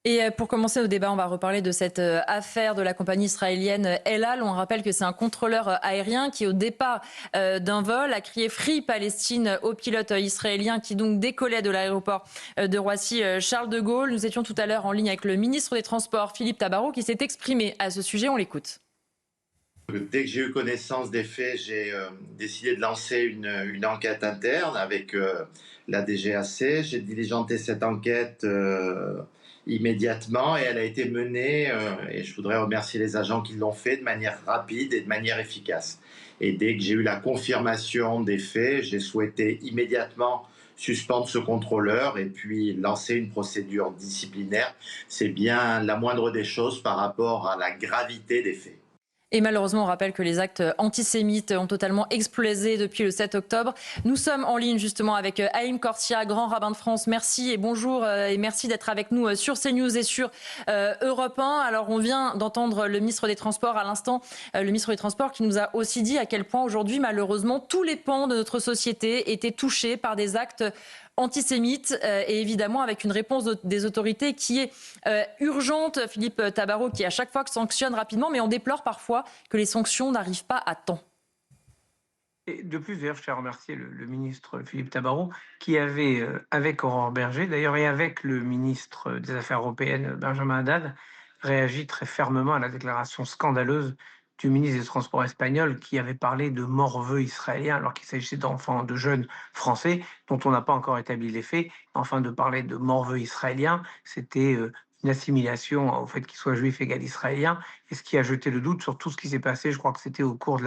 Et pour commencer au débat, on va reparler de cette affaire de la compagnie israélienne El Al. On rappelle que c'est un contrôleur aérien qui, au départ d'un vol, a crié Free Palestine au pilote israélien qui donc décollait de l'aéroport de Roissy-Charles de Gaulle. Nous étions tout à l'heure en ligne avec le ministre des Transports, Philippe Tabarot, qui s'est exprimé à ce sujet. On l'écoute. Dès que j'ai eu connaissance des faits, j'ai décidé de lancer une enquête interne avec la DGAC. J'ai diligenté cette enquête immédiatement et elle a été menée, et je voudrais remercier les agents qui l'ont fait de manière rapide et de manière efficace. Et dès que j'ai eu la confirmation des faits, j'ai souhaité immédiatement suspendre ce contrôleur et puis lancer une procédure disciplinaire. C'est bien la moindre des choses par rapport à la gravité des faits. Et malheureusement, on rappelle que les actes antisémites ont totalement explosé depuis le 7 octobre. Nous sommes en ligne justement avec Haïm Corsia, grand rabbin de France. Merci et bonjour et merci d'être avec nous sur CNews et sur Europe 1. Alors on vient d'entendre le ministre des Transports à l'instant, le ministre des Transports qui nous a aussi dit à quel point aujourd'hui, malheureusement, tous les pans de notre société étaient touchés par des actes antisémites et évidemment avec une réponse des autorités qui est urgente. Philippe Tabarot qui à chaque fois sanctionne rapidement, mais on déplore parfois que les sanctions n'arrivent pas à temps. Et de plus, d'ailleurs, je tiens à remercier le ministre Philippe Tabarot, qui avait, avec Aurore Berger, d'ailleurs, et avec le ministre des Affaires européennes, Benjamin Haddad, réagi très fermement à la déclaration scandaleuse du ministre des Transports espagnol, qui avait parlé de morveux israéliens, alors qu'il s'agissait d'enfants, de jeunes français, dont on n'a pas encore établi les faits. Enfin, de parler de morveux israéliens, c'était une assimilation au fait qu'ils soient juifs égal israéliens, et ce qui a jeté le doute sur tout ce qui s'est passé. Je crois que c'était au cours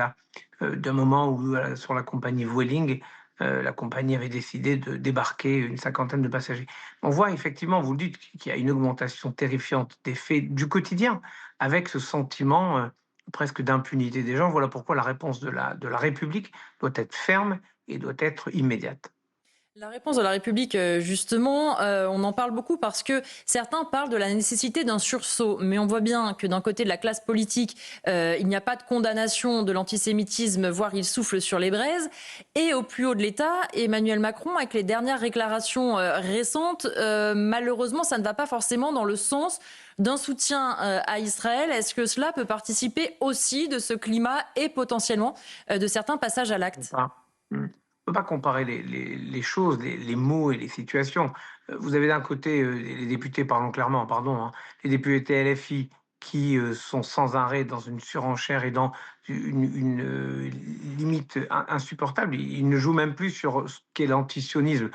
d'un moment où, sur la compagnie Vueling, la compagnie avait décidé de débarquer une cinquantaine de passagers. On voit effectivement, vous le dites, qu'il y a une augmentation terrifiante des faits du quotidien, avec ce sentiment presque d'impunité des gens. Voilà pourquoi la réponse de la République doit être ferme et doit être immédiate. La réponse de la République, justement, on en parle beaucoup parce que certains parlent de la nécessité d'un sursaut. Mais on voit bien que d'un côté de la classe politique, il n'y a pas de condamnation de l'antisémitisme, voire il souffle sur les braises. Et au plus haut de l'État, Emmanuel Macron, avec les dernières déclarations récentes, malheureusement, ça ne va pas forcément dans le sens d'un soutien à Israël. Est-ce que cela peut participer aussi de ce climat et potentiellement de certains passages à On l'acte? peut pas comparer les choses, les mots et les situations. Vous avez d'un côté, les députés, parlons clairement, pardon, hein, les députés LFI qui, sont sans arrêt dans une surenchère et dans une limite insupportable. Ils ne jouent même plus sur ce qu'est l'antisionisme,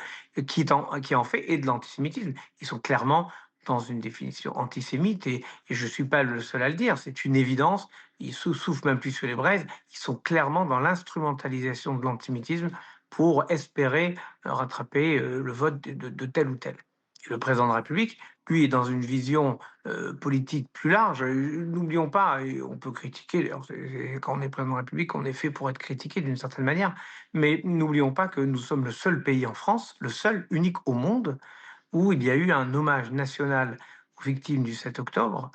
qui en fait et de l'antisémitisme. Ils sont clairement dans une définition antisémite et je suis pas le seul à le dire, c'est une évidence. Ils soufflent même plus sur les braises, ils sont clairement dans l'instrumentalisation de l'antisémitisme pour espérer rattraper le vote de tel ou tel. Et le président de la République, lui, est dans une vision politique plus large. N'oublions pas, et on peut critiquer, d'ailleurs, quand on est président de la République, on est fait pour être critiqué d'une certaine manière, mais n'oublions pas que nous sommes le seul pays en France, le seul, unique au monde, où il y a eu un hommage national aux victimes du 7 octobre.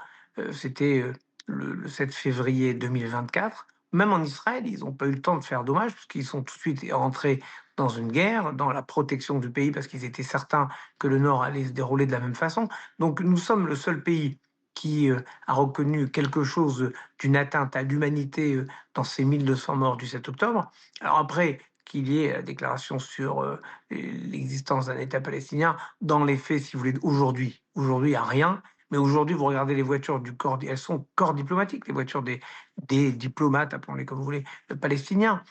C'était le 7 février 2024. Même en Israël, ils n'ont pas eu le temps de faire d'hommage, puisqu'ils sont tout de suite rentrés dans une guerre, dans la protection du pays, parce qu'ils étaient certains que le Nord allait se dérouler de la même façon. Donc nous sommes le seul pays qui a reconnu quelque chose d'une atteinte à l'humanité dans ces 1200 morts du 7 octobre. Alors après, qu'il y ait la déclaration sur l'existence d'un État palestinien, dans les faits, si vous voulez, aujourd'hui, il n'y a rien. Mais aujourd'hui, vous regardez les voitures du corps, elles sont corps diplomatique, les voitures des diplomates, appelons-les comme vous voulez, palestiniens.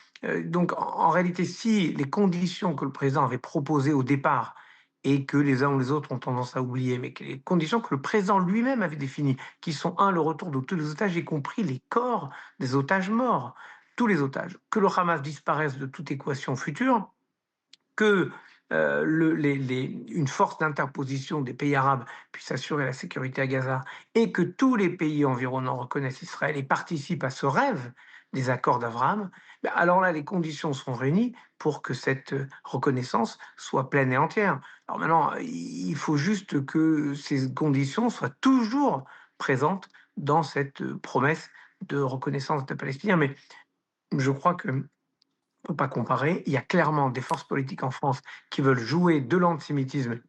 Donc, en réalité, si les conditions que le président avait proposées au départ et que les uns ou les autres ont tendance à oublier, mais que les conditions que le président lui-même avait définies, qui sont, un, le retour de tous les otages, y compris les corps des otages morts, tous les otages, que le Hamas disparaisse de toute équation future, que une force d'interposition des pays arabes puisse assurer la sécurité à Gaza et que tous les pays environnants reconnaissent Israël et participent à ce rêve des accords d'Abraham, ben alors là, les conditions sont réunies pour que cette reconnaissance soit pleine et entière. Alors maintenant, il faut juste que ces conditions soient toujours présentes dans cette promesse de reconnaissance des Palestiniens. Mais je crois que peut pas comparer. Il y a clairement des forces politiques en France qui veulent jouer de l'antisémitisme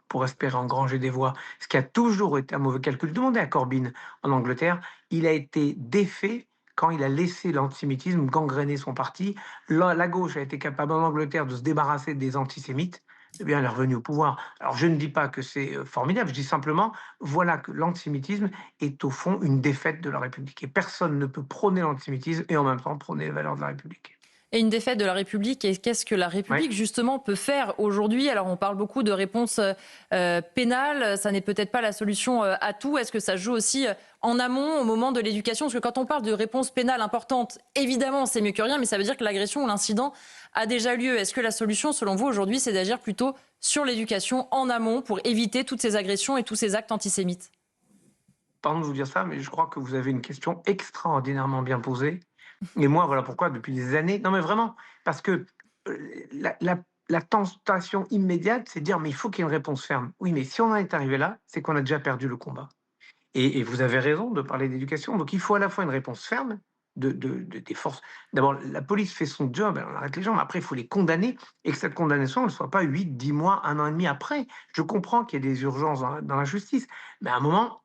pour espérer engranger des voix, ce qui a toujours été un mauvais calcul. Demandez à Corbyn en Angleterre, il a été défait quand il a laissé l'antisémitisme gangréner son parti. La gauche a été capable en Angleterre de se débarrasser des antisémites. Eh bien, elle est revenue au pouvoir. Alors, je ne dis pas que c'est formidable, je dis simplement, voilà que l'antisémitisme est au fond une défaite de la République. Et personne ne peut prôner l'antisémitisme et en même temps prôner les valeurs de la République. Et une défaite de la République, et qu'est-ce que la Oui. République justement peut faire aujourd'hui? Alors on parle beaucoup de réponse pénale, ça n'est peut-être pas la solution à tout. Est-ce que ça joue aussi en amont, au moment de l'éducation? Parce que quand on parle de réponse pénale importante, évidemment c'est mieux que rien, mais ça veut dire que l'agression ou l'incident a déjà lieu. Est-ce que la solution, selon vous, aujourd'hui, c'est d'agir plutôt sur l'éducation en amont pour éviter toutes ces agressions et tous ces actes antisémites? Pardon de vous dire ça, mais je crois que vous avez une question extraordinairement bien posée. Et moi, voilà pourquoi, depuis des années, non mais vraiment, parce que la tentation immédiate, c'est de dire, mais il faut qu'il y ait une réponse ferme. Oui, mais si on en est arrivé là, c'est qu'on a déjà perdu le combat. Et vous avez raison de parler d'éducation. Donc il faut à la fois une réponse ferme des forces. D'abord, la police fait son job, elle arrête les gens, mais après, il faut les condamner et que cette condamnation ne soit pas 8, 10 mois, 1 an et demi après. Je comprends qu'il y ait des urgences dans la justice, mais à un moment,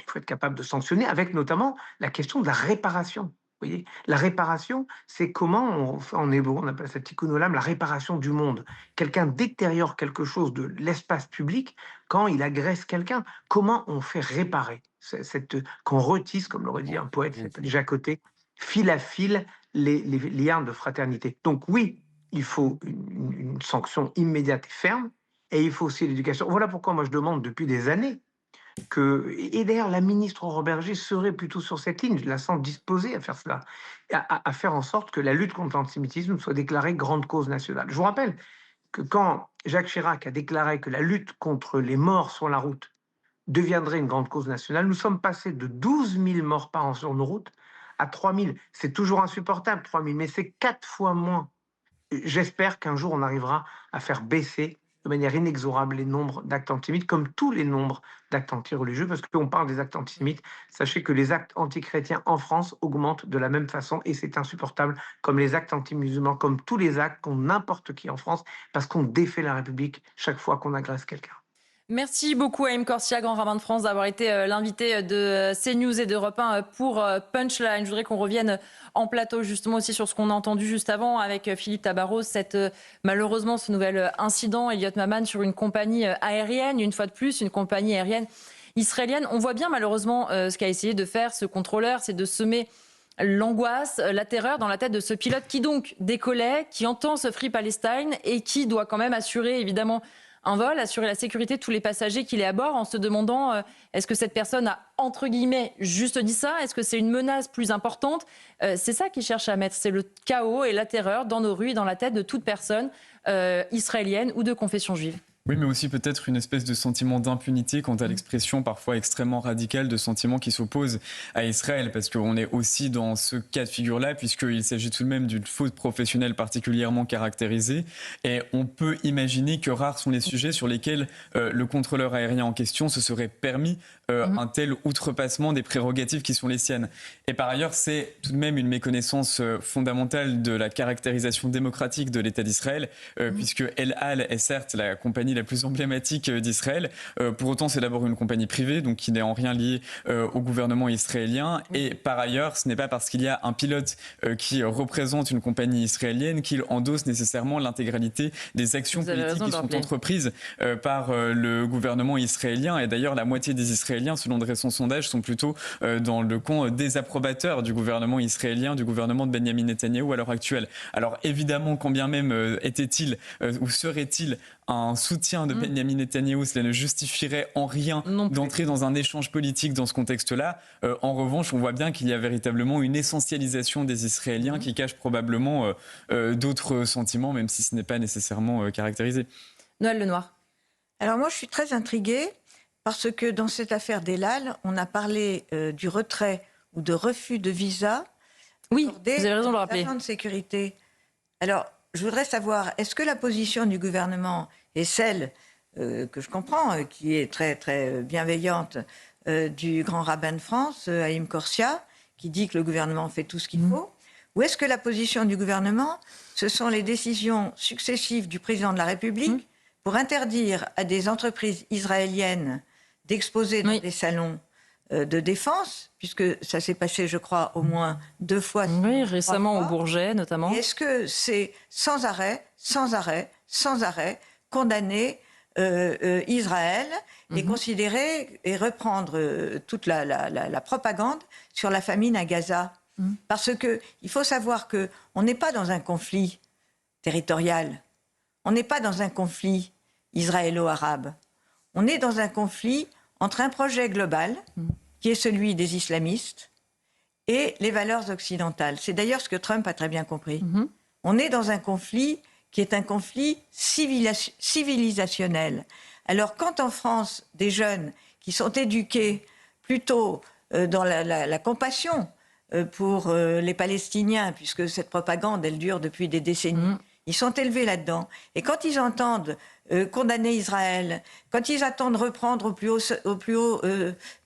il faut être capable de sanctionner avec notamment la question de la réparation. Vous voyez, la réparation, c'est comment on fait en hébreu, on appelle ça tikkun olam, la réparation du monde. Quelqu'un détériore quelque chose de l'espace public quand il agresse quelqu'un. Comment on fait réparer qu'on retisse, comme l'aurait dit un poète qui s'appelle Jacques Côté, fil à fil les liens de fraternité. Donc oui, il faut une sanction immédiate et ferme, et il faut aussi l'éducation. Voilà pourquoi moi je demande depuis des années et d'ailleurs, la ministre Aurore Bergé serait plutôt sur cette ligne, je la sens disposée à faire cela, à faire en sorte que la lutte contre l'antisémitisme soit déclarée grande cause nationale. Je vous rappelle que quand Jacques Chirac a déclaré que la lutte contre les morts sur la route deviendrait une grande cause nationale, nous sommes passés de 12 000 morts par an sur nos routes à 3 000. C'est toujours insupportable, 3 000, mais c'est 4 fois moins. J'espère qu'un jour, on arrivera à faire baisser de manière inexorable les nombres d'actes antisémites, comme tous les nombres d'actes antireligieux, parce qu'on parle des actes antisémites. Sachez que les actes antichrétiens en France augmentent de la même façon, et c'est insupportable, comme les actes anti-musulmans, comme tous les actes qu'ont n'importe qui en France, parce qu'on défait la République chaque fois qu'on agresse quelqu'un. Merci beaucoup Haïm Corsia, grand rabbin de France, d'avoir été l'invité de CNews et d'Europe 1 pour Punchline. Je voudrais qu'on revienne en plateau justement aussi sur ce qu'on a entendu juste avant avec Philippe Tabarros, malheureusement ce nouvel incident, Elliot Maman, sur une compagnie aérienne, une fois de plus, une compagnie aérienne israélienne. On voit bien malheureusement ce qu'a essayé de faire ce contrôleur, c'est de semer l'angoisse, la terreur dans la tête de ce pilote qui donc décollait, qui entend ce Free Palestine et qui doit quand même assurer évidemment un vol, assurer la sécurité de tous les passagers qu'il est à bord, en se demandant est-ce que cette personne a, entre guillemets, juste dit ça? Est-ce que c'est une menace plus importante? C'est ça qu'il cherche à mettre, c'est le chaos et la terreur dans nos rues et dans la tête de toute personne israélienne ou de confession juive. Oui, mais aussi peut-être une espèce de sentiment d'impunité quant à l'expression parfois extrêmement radicale de sentiments qui s'opposent à Israël, parce qu'on est aussi dans ce cas de figure-là, puisqu'il s'agit tout de même d'une faute professionnelle particulièrement caractérisée, et on peut imaginer que rares sont les sujets sur lesquels le contrôleur aérien en question se serait permis un tel outrepassement des prérogatives qui sont les siennes. Et par ailleurs, c'est tout de même une méconnaissance fondamentale de la caractérisation démocratique de l'État d'Israël, puisque El Al est certes la compagnie la plus emblématique d'Israël. Pour autant, c'est d'abord une compagnie privée, donc qui n'est en rien liée au gouvernement israélien. Et par ailleurs, ce n'est pas parce qu'il y a un pilote qui représente une compagnie israélienne qu'il endosse nécessairement l'intégralité des actions politiques qui sont entreprises par le gouvernement israélien. Et d'ailleurs, la moitié des Israéliens, selon de récents sondages, sont plutôt dans le camp désapprobateur du gouvernement israélien, du gouvernement de Benjamin Netanyahou à l'heure actuelle. Alors évidemment, quand bien même était-il ou serait-il un soutien de Benjamin Netanyahou, cela ne justifierait en rien d'entrer dans un échange politique dans ce contexte-là. En revanche, on voit bien qu'il y a véritablement une essentialisation des Israéliens qui cache probablement d'autres sentiments, même si ce n'est pas nécessairement caractérisé. Noël Lenoir. Alors moi, je suis très intriguée parce que dans cette affaire d'El Al, on a parlé du retrait ou de refus de visa. Oui, vous avez raison de le rappeler. Agents de sécurité. Alors, je voudrais savoir, est-ce que la position du gouvernement est celle que je comprends, qui est très, très bienveillante, du grand rabbin de France, Haïm Corsia, qui dit que le gouvernement fait tout ce qu'il faut? Ou est-ce que la position du gouvernement, ce sont les décisions successives du président de la République pour interdire à des entreprises israéliennes d'exposer dans des salons de défense, puisque ça s'est passé, je crois, au moins 2 fois. Oui, récemment au Bourget, notamment. Est-ce que c'est sans arrêt condamner Israël et considérer et reprendre toute la propagande sur la famine à Gaza? Parce qu'il faut savoir qu'on n'est pas dans un conflit territorial, on n'est pas dans un conflit israélo-arabe, on est dans un conflit entre un projet global, qui est celui des islamistes, et les valeurs occidentales. C'est d'ailleurs ce que Trump a très bien compris. On est dans un conflit qui est un conflit civilisationnel. Alors quand en France, des jeunes qui sont éduqués plutôt dans la compassion pour les Palestiniens, puisque cette propagande, elle dure depuis des décennies, ils sont élevés là-dedans. Et quand ils entendent condamner Israël, quand ils attendent reprendre au plus haut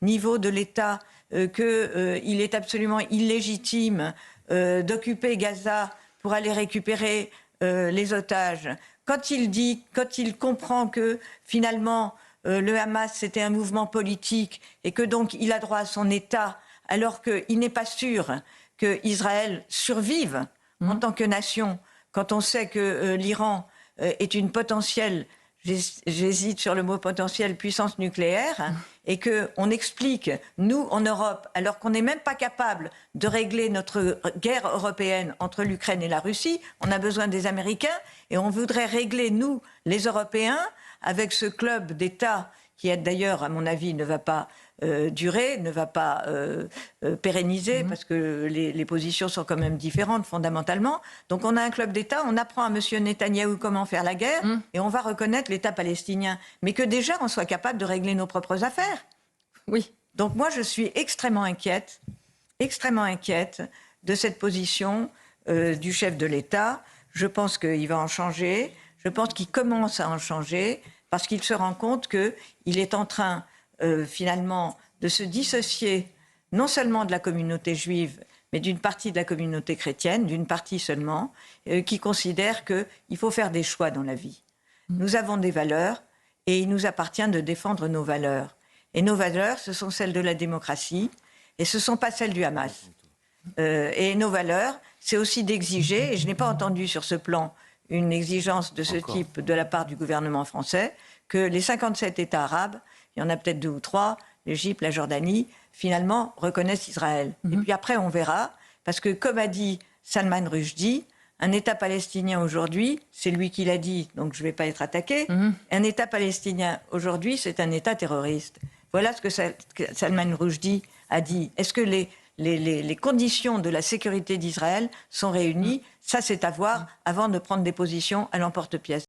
niveau de l'État qu'il est absolument illégitime d'occuper Gaza pour aller récupérer les otages, quand il comprend que finalement le Hamas c'était un mouvement politique et que donc il a droit à son État, alors qu'il n'est pas sûr qu'Israël survive en tant que nation, quand on sait que l'Iran est une potentielle, j'hésite sur le mot potentielle, puissance nucléaire, et qu'on explique, nous, en Europe, alors qu'on n'est même pas capable de régler notre guerre européenne entre l'Ukraine et la Russie, on a besoin des Américains, et on voudrait régler, nous, les Européens, avec ce club d'États qui, d'ailleurs, à mon avis, ne va pas durer, ne va pas pérenniser, parce que les positions sont quand même différentes fondamentalement. Donc on a un club d'État, on apprend à M. Netanyahou comment faire la guerre, et on va reconnaître l'État palestinien. Mais que déjà on soit capable de régler nos propres affaires. Oui. Donc moi je suis extrêmement inquiète de cette position du chef de l'État. Je pense qu'il va en changer, je pense qu'il commence à en changer, parce qu'il se rend compte qu'il est en train finalement de se dissocier non seulement de la communauté juive, mais d'une partie de la communauté chrétienne, d'une partie seulement, qui considère qu'il faut faire des choix dans la vie. Nous avons des valeurs et il nous appartient de défendre nos valeurs. Et nos valeurs, ce sont celles de la démocratie et ce ne sont pas celles du Hamas. Et nos valeurs, c'est aussi d'exiger, et je n'ai pas entendu sur ce plan une exigence de ce type de la part du gouvernement français, que les 57 États arabes, il y en a peut-être 2 ou 3, l'Égypte, la Jordanie, finalement reconnaissent Israël. Et puis après, on verra, parce que comme a dit Salman Rushdie, un État palestinien aujourd'hui, c'est lui qui l'a dit, donc je ne vais pas être attaqué, un État palestinien aujourd'hui, c'est un État terroriste. Voilà ce que Salman Rushdie a dit. Est-ce que les conditions de la sécurité d'Israël sont réunies? Ça, c'est à voir avant de prendre des positions à l'emporte-pièce.